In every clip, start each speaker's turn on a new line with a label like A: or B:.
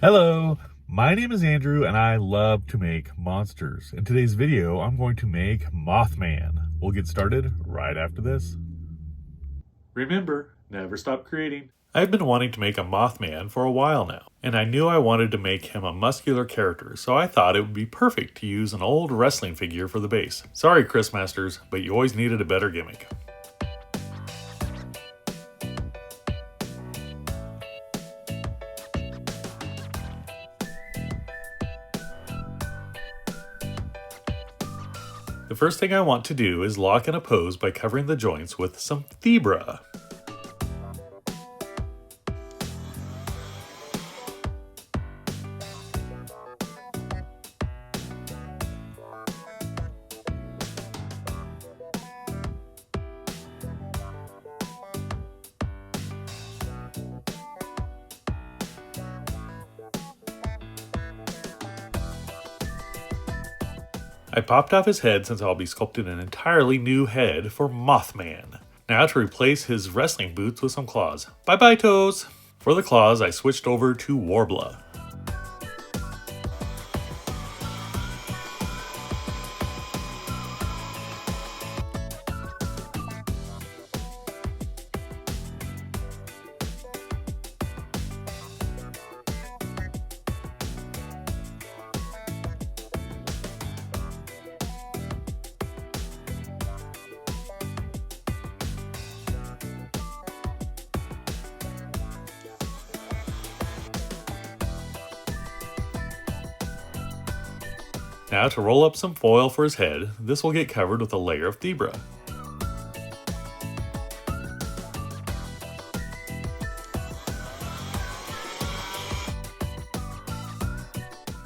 A: Hello, my name is Andrew and I love to make monsters. In today's video, I'm going to make Mothman. We'll get started right after this. Remember, never stop creating. I've been wanting to make a Mothman for a while now, and I knew I wanted to make him a muscular character, so I thought it would be perfect to use an old wrestling figure for the base. Sorry, Chris Masters, but you always needed a better gimmick. The first thing I want to do is lock in a pose by covering the joints with some Thebra. I popped off his head since I'll be sculpting an entirely new head for Mothman. Now to replace his wrestling boots with some claws. Bye bye toes! For the claws, I switched over to Warbler. Now to roll up some foil for his head, this will get covered with a layer of Thebra.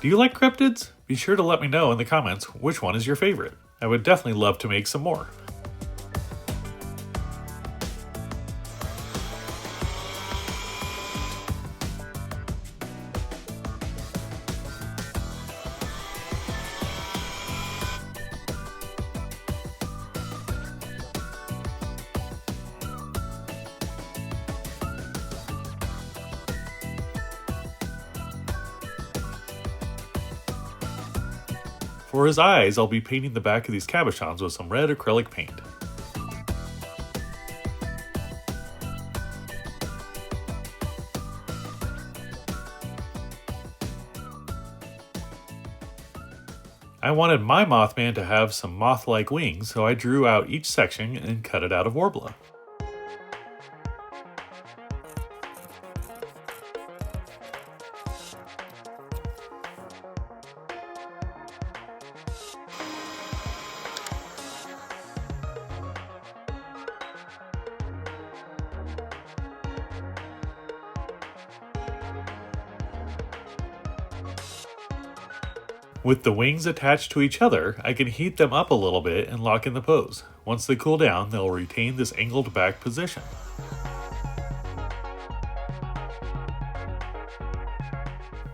A: Do you like cryptids? Be sure to let me know in the comments which one is your favorite. I would definitely love to make some more. For his eyes, I'll be painting the back of these cabochons with some red acrylic paint. I wanted my Mothman to have some moth-like wings, so I drew out each section and cut it out of Warbler. With the wings attached to each other, I can heat them up a little bit and lock in the pose. Once they cool down, they'll retain this angled back position.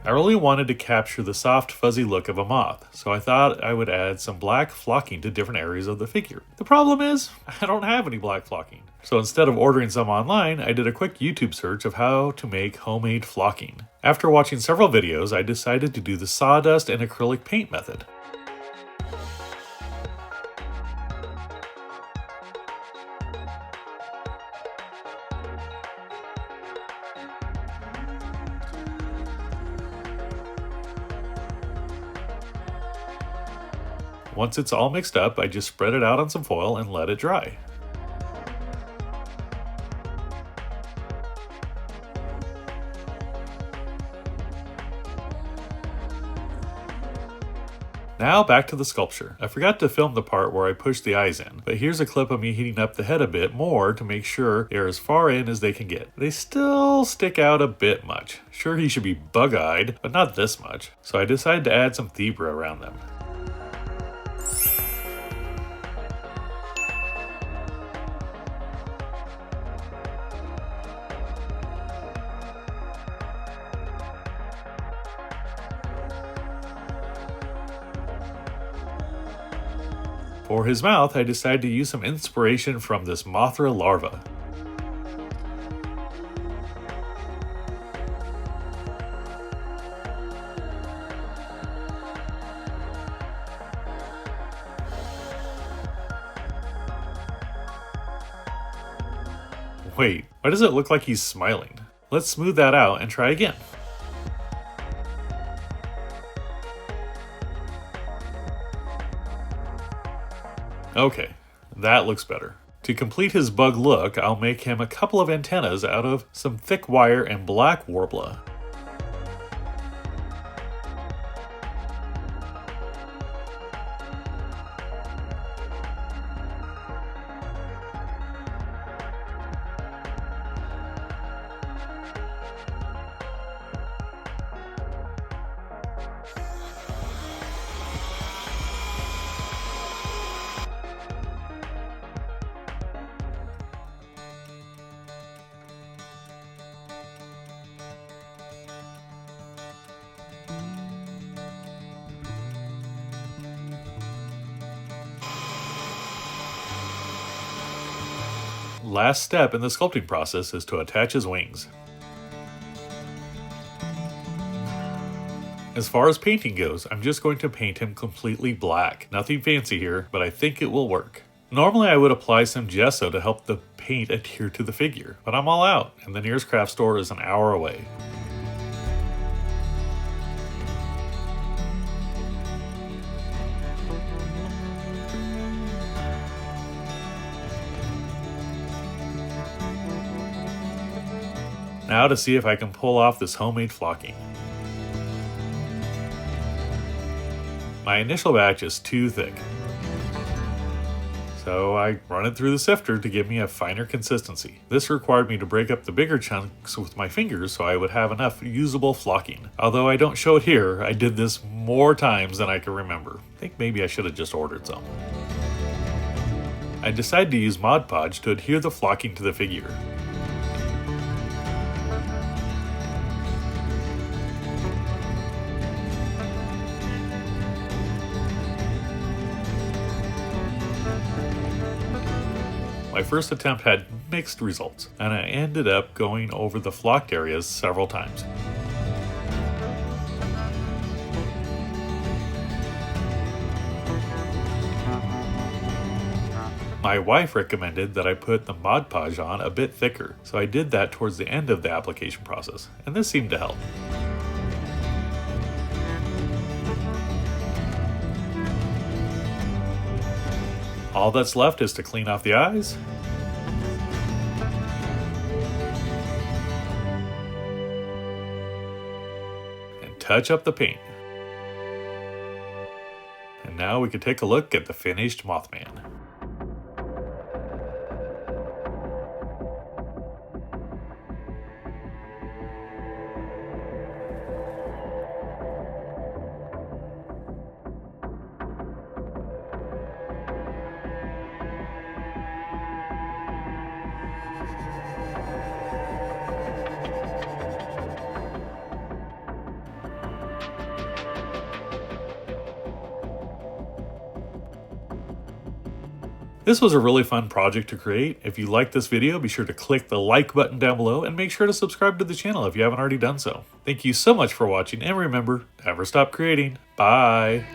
A: I really wanted to capture the soft, fuzzy look of a moth, so I thought I would add some black flocking to different areas of the figure. The problem is, I don't have any black flocking. So instead of ordering some online, I did a quick YouTube search of how to make homemade flocking. After watching several videos, I decided to do the sawdust and acrylic paint method. Once it's all mixed up, I just spread it out on some foil and let it dry. Now back to the sculpture. I forgot to film the part where I pushed the eyes in, but here's a clip of me heating up the head a bit more to make sure they're as far in as they can get. They still stick out a bit much. Sure, he should be bug-eyed, but not this much, so I decided to add some Thebra around them. For his mouth, I decided to use some inspiration from this Mothra larva. Wait, why does it look like he's smiling? Let's smooth that out and try again. Okay, that looks better. To complete his bug look, I'll make him a couple of antennas out of some thick wire and black warbler. Last step in the sculpting process is to attach his wings. As far as painting goes, I'm just going to paint him completely black. Nothing fancy here, but I think it will work. Normally I would apply some gesso to help the paint adhere to the figure, but I'm all out, and the nearest craft store is an hour away. Now to see if I can pull off this homemade flocking. My initial batch is too thick, so I run it through the sifter to give me a finer consistency. This required me to break up the bigger chunks with my fingers so I would have enough usable flocking. Although I don't show it here, I did this more times than I can remember. I think maybe I should have just ordered some. I decided to use Mod Podge to adhere the flocking to the figure. My first attempt had mixed results, and I ended up going over the flocked areas several times. My wife recommended that I put the Mod Podge on a bit thicker, so I did that towards the end of the application process, and this seemed to help. All that's left is to clean off the eyes and touch up the paint. And now we can take a look at the finished Mothman. This was a really fun project to create. If you liked this video, be sure to click the like button down below and make sure to subscribe to the channel if you haven't already done so. Thank you so much for watching, and remember, never stop creating. Bye!